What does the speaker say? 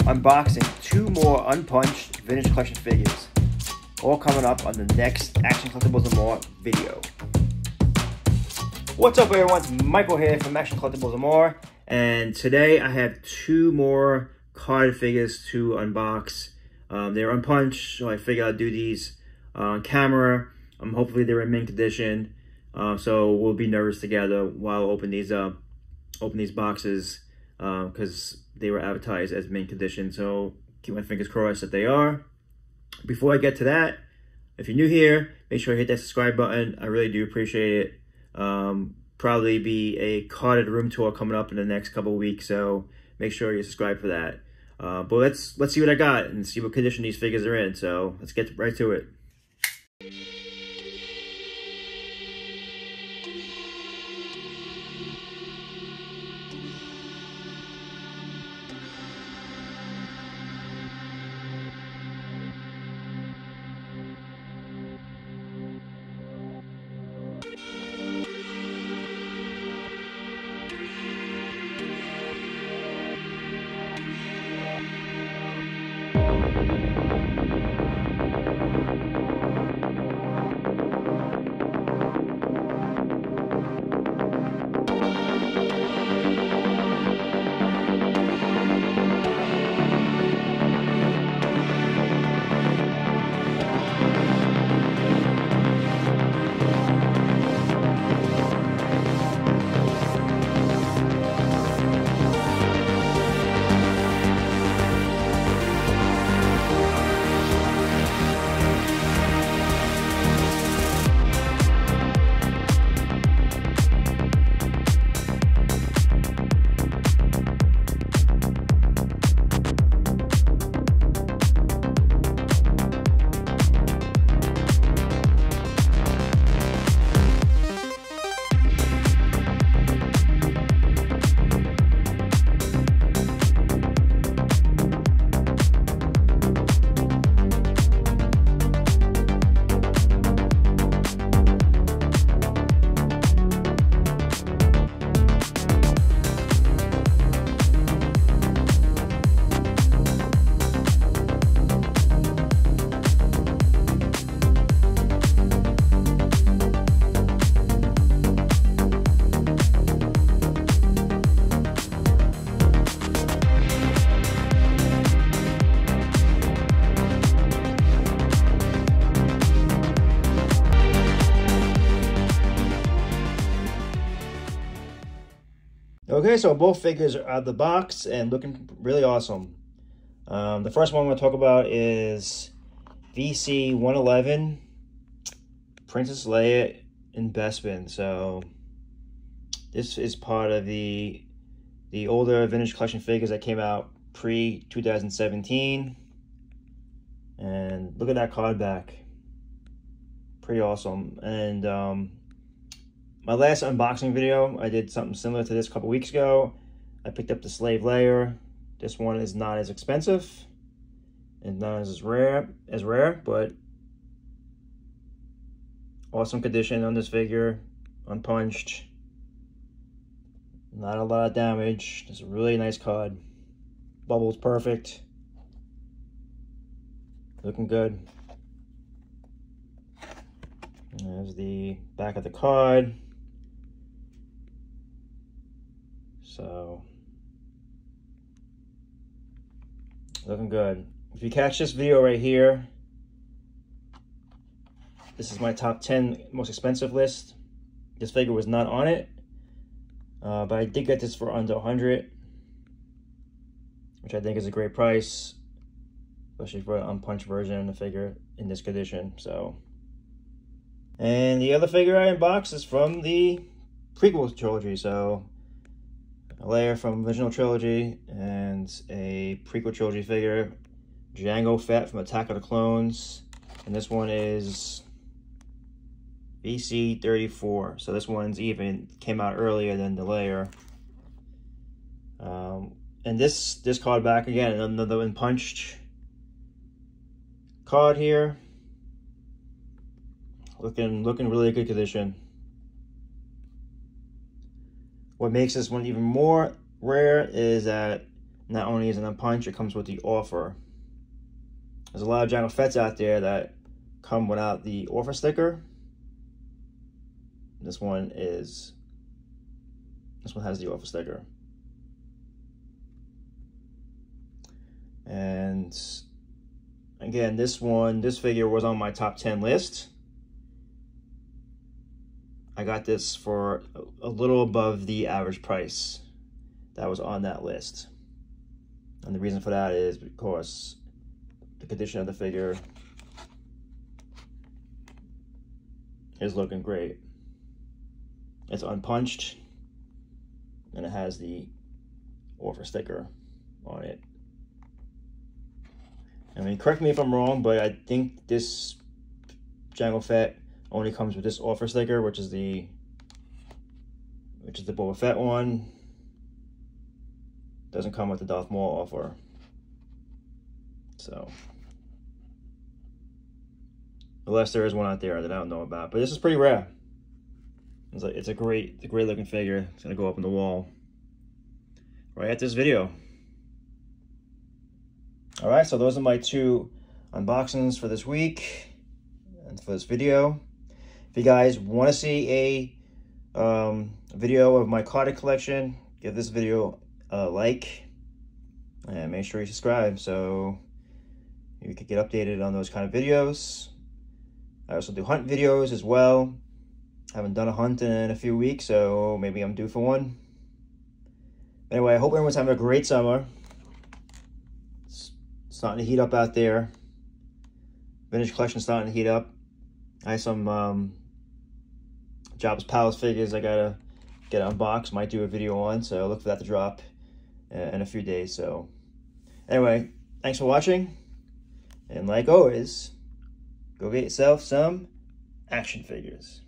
unboxing 2 more unpunched vintage collection figures. All coming up on the next Action Collectibles and More video. What's up everyone, it's Michael here from Action Collectibles and More. And today I have 2 more card figures to unbox. They're unpunched, so I figured I'd do these on camera. Hopefully they're in mint condition. So we'll be nervous together while I open these boxes because they were advertised as mint condition. So keep my fingers crossed that they are. Before I get to that, if you're new here, make sure you hit that subscribe button. I really do appreciate it. Probably be a carded room tour coming up in the next couple of weeks, so make sure you subscribe for that. But let's see what I got and see what condition these figures are in. So let's get right to it. Okay, so both figures are out of the box and looking really awesome. The first one I'm going to talk about is VC 111 Princess Leia in Bespin. So this is part of the older vintage collection figures that came out pre-2017. And look at that card back. Pretty awesome. And my last unboxing video, I did something similar to this a couple weeks ago. I picked up the Slave Leia. This one is not as expensive and not as rare, but awesome condition on this figure, unpunched. Not a lot of damage. It's a really nice card. Bubbles perfect. Looking good. And there's the back of the card. So, looking good. If you catch this video right here, this is my top 10 most expensive list. This figure was not on it, but I did get this for under 100, which I think is a great price, especially for an unpunched version of the figure in this condition. So, and the other figure I unboxed is from the Prequel Trilogy. So, a Leia from original trilogy and a Prequel Trilogy figure, Jango Fett from Attack of the Clones, and this one is VC 34. So this one's even came out earlier than the Leia. And this card back again, another unpunched card here. Looking really good condition. What makes this one even more rare is that not only is it Unpunched, it comes with the offer. There's a lot of Jango Fett's out there that come without the offer sticker. This one has the offer sticker. And again, this figure was on my top 10 list. I got this for a little above the average price that was on that list. And the reason for that is because the condition of the figure is looking great. It's unpunched, and it has the offer sticker on it. I mean, correct me if I'm wrong, but I think this Jango Fett only comes with this offer sticker, which is the Boba Fett one. Doesn't come with the Darth Maul offer. So, unless there is one out there that I don't know about, but this is pretty rare. It's a great looking figure. It's gonna go up on the wall right at this video. All right, so those are my 2 unboxings for this week and for this video. If you guys want to see a video of my card collection, give this video a like and make sure you subscribe so you can get updated on those kind of videos. I also do hunt videos as well. I haven't done a hunt in a few weeks, so maybe I'm due for one. Anyway, I hope everyone's having a great summer. It's starting to heat up out there. Vintage collection starting to heat up. I have some Jabba's Palace figures I gotta get unboxed. Might do a video on, so look for that to drop in a few days. So anyway, thanks for watching, and like always, go get yourself some action figures.